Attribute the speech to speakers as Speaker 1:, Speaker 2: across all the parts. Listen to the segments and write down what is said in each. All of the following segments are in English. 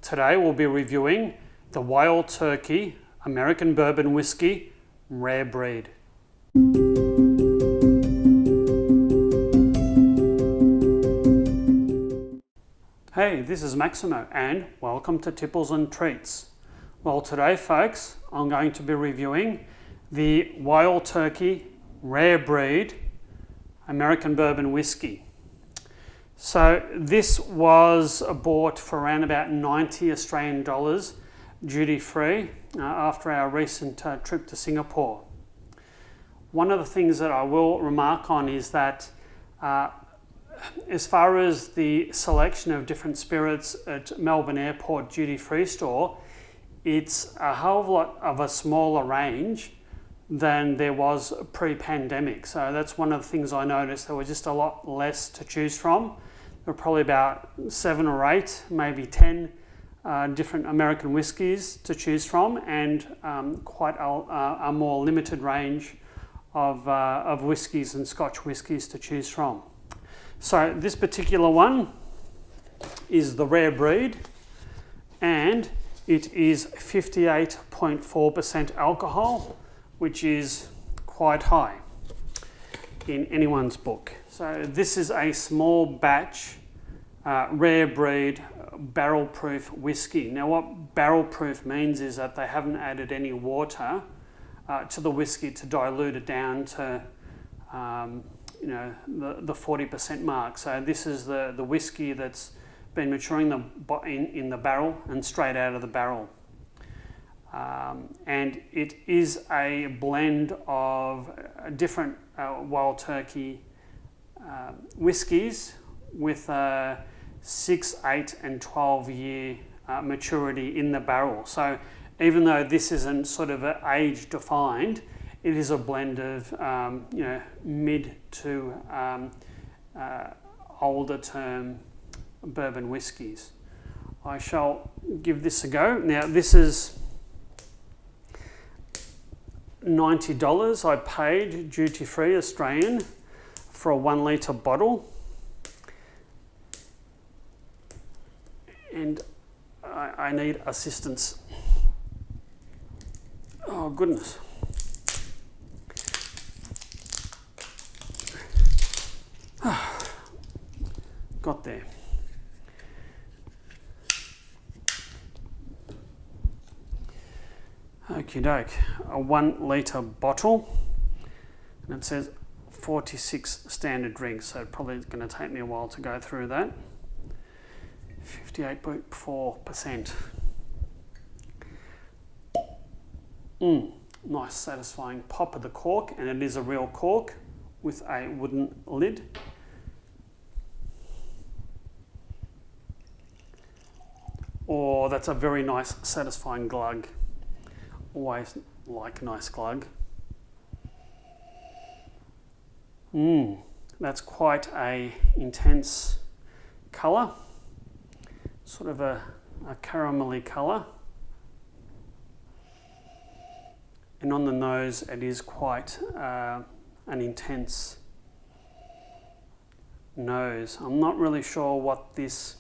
Speaker 1: Today we'll be reviewing the Wild Turkey American Bourbon Whiskey Rare Breed. Hey, this is Maximo and welcome to Tipples and Treats. Well, today folks, I'm going to be reviewing the Wild Turkey Rare Breed American Bourbon Whiskey. So this was bought for around about 90 Australian dollars duty free after our recent trip to Singapore. One of the things that I will remark on is that as far as the selection of different spirits at Melbourne Airport duty free store, it's a whole lot of a smaller range than there was pre-pandemic. So that's one of the things I noticed. There was just a lot less to choose from. There were probably about 7 or 8, maybe 10 different American whiskies to choose from, and quite a more limited range of whiskies and Scotch whiskies to choose from. So this particular one is the Rare Breed, and it is 58.4% alcohol, which is quite high in anyone's book. So this is a small batch Rare Breed barrel proof whiskey. Now what barrel proof means is that they haven't added any water to the whiskey to dilute it down to the 40% mark. So this is the whiskey that's been maturing in the barrel and straight out of the barrel. And it is a blend of different Wild Turkey whiskies with 6, 8 and 12 year maturity in the barrel. So even though this isn't sort of age defined, it is a blend of mid to older term bourbon whiskies. I shall give this a go. Now this is $90 I paid duty free Australian for a 1 litre bottle, and I need assistance. Oh goodness. Got there. Okie doke, a 1 litre bottle, and it says 46 standard drinks, so probably it's going to take me a while to go through that. 58.4%. Nice satisfying pop of the cork, and it is a real cork with a wooden lid. Oh, that's a very nice satisfying glug. Always like a nice glug. That's quite a intense colour, sort of a caramelly colour, and on the nose it is quite an intense nose. I'm not really sure what this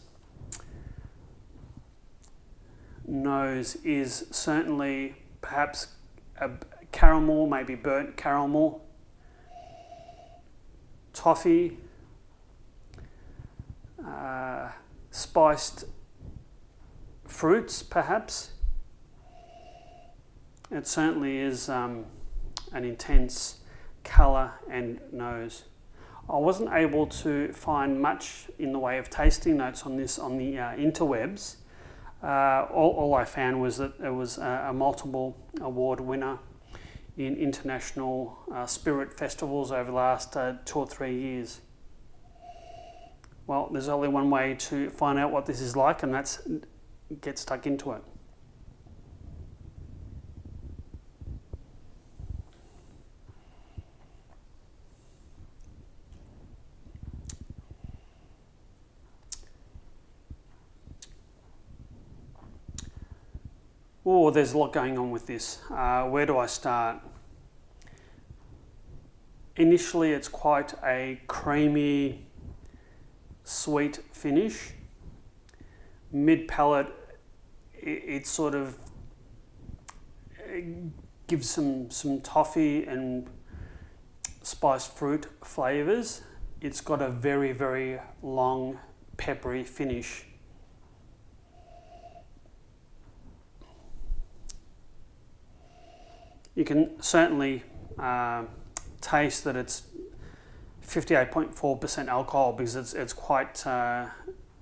Speaker 1: nose is. Certainly perhaps a caramel, maybe burnt caramel, toffee, spiced fruits perhaps. It certainly is an intense colour and nose. I wasn't able to find much in the way of tasting notes on this on the interwebs. All I found was that it was a multiple award winner in international spirit festivals over the last 2 or 3 years. Well, there's only one way to find out what this is like, and that's get stuck into it. Oh, there's a lot going on with this. Where do I start? Initially, it's quite a creamy, sweet finish. Mid-palate, it sort of gives some toffee and spiced fruit flavours. It's got a very, very long peppery finish. You can certainly taste that it's 58.4% alcohol, because it's quite,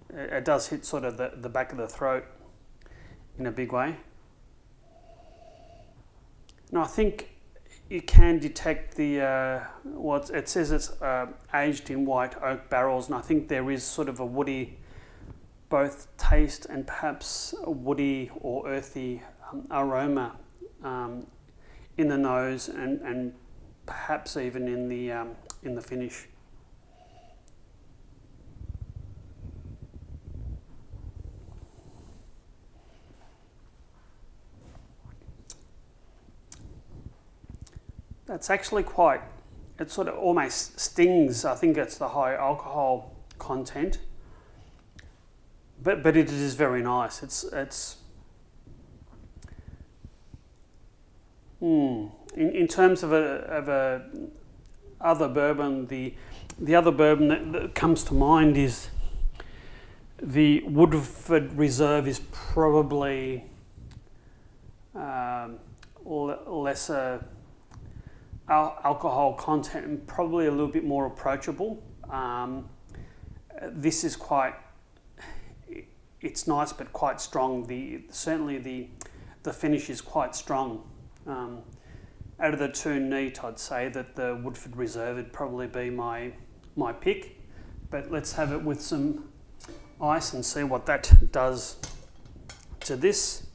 Speaker 1: it does hit sort of the back of the throat in a big way. Now I think you can detect the, it says it's aged in white oak barrels, and I think there is sort of a woody, both taste and perhaps a woody or earthy aroma in the nose, and perhaps even in the finish. That's actually quite, it sort of almost stings. I think it's the high alcohol content, but it is very nice. It's in terms of a other bourbon, the other bourbon that comes to mind is the Woodford Reserve. Is probably lesser alcohol content and probably a little bit more approachable. This is quite, it's nice but quite strong. Certainly the finish is quite strong. Out of the two neat, I'd say that the Woodford Reserve would probably be my pick. But let's have it with some ice and see what that does to this.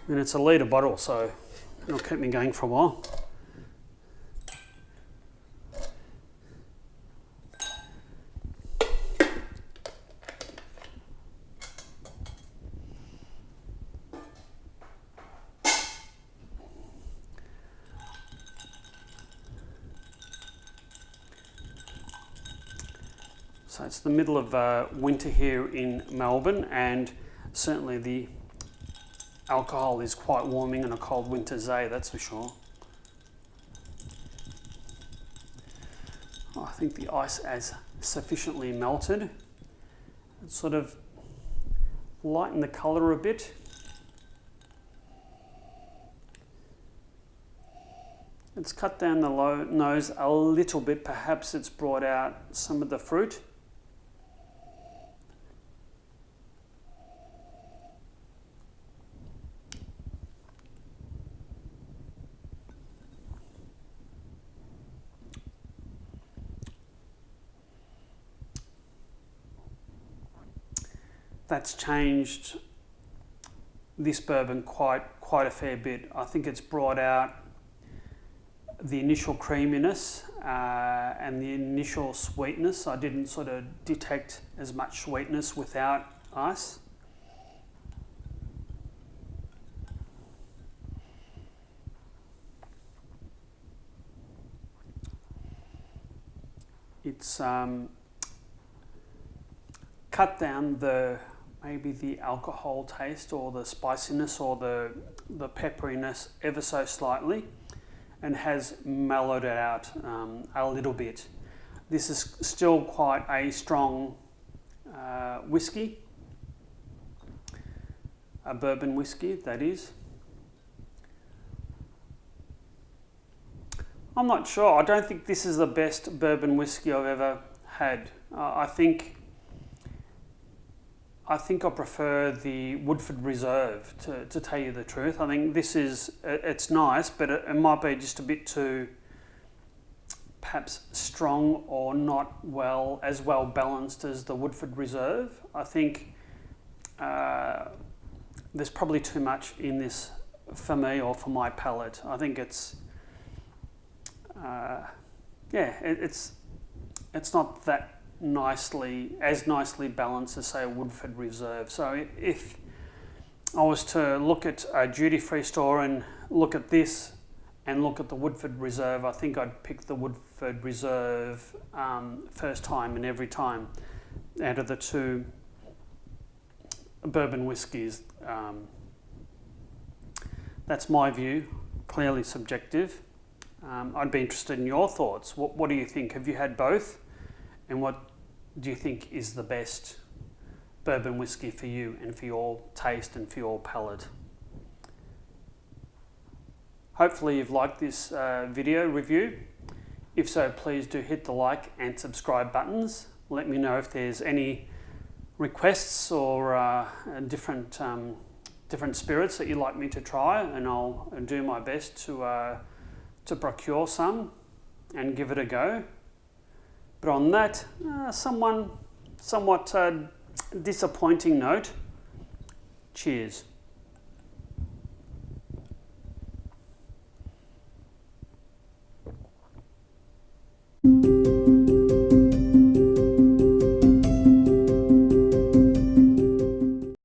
Speaker 1: And it's a litre bottle, so it'll keep me going for a while. So it's the middle of winter here in Melbourne, and certainly the alcohol is quite warming on a cold winter's day, that's for sure. I think the ice has sufficiently melted. It's sort of lightened the colour a bit. It's cut down the nose a little bit. Perhaps it's brought out some of the fruit. That's changed this bourbon quite a fair bit. I think it's brought out the initial creaminess and the initial sweetness. I didn't sort of detect as much sweetness without ice. It's cut down maybe the alcohol taste or the spiciness or the pepperiness ever so slightly, and has mellowed it out a little bit. This is still quite a strong whiskey, a bourbon whiskey that is. I'm not sure. I don't think this is the best bourbon whiskey I've ever had. I think I prefer the Woodford Reserve, to tell you the truth. I think this is, it's nice, but it might be just a bit too perhaps strong or not as well balanced as the Woodford Reserve. I think there's probably too much in this for me or for my palate. I think it's it's not that nicely balanced as say a Woodford Reserve. So if I was to look at a duty-free store and look at this and look at the Woodford Reserve, I think I'd pick the Woodford Reserve first time and every time out of the two bourbon whiskies. That's my view, clearly subjective. I'd be interested in your thoughts. What do you think? Have you had both? And what do you think is the best bourbon whiskey for you and for your taste and for your palate? Hopefully you've liked this video review. If so, please do hit the like and subscribe buttons. Let me know if there's any requests or different spirits that you'd like me to try, and I'll do my best to procure some and give it a go. But on that somewhat disappointing note, cheers.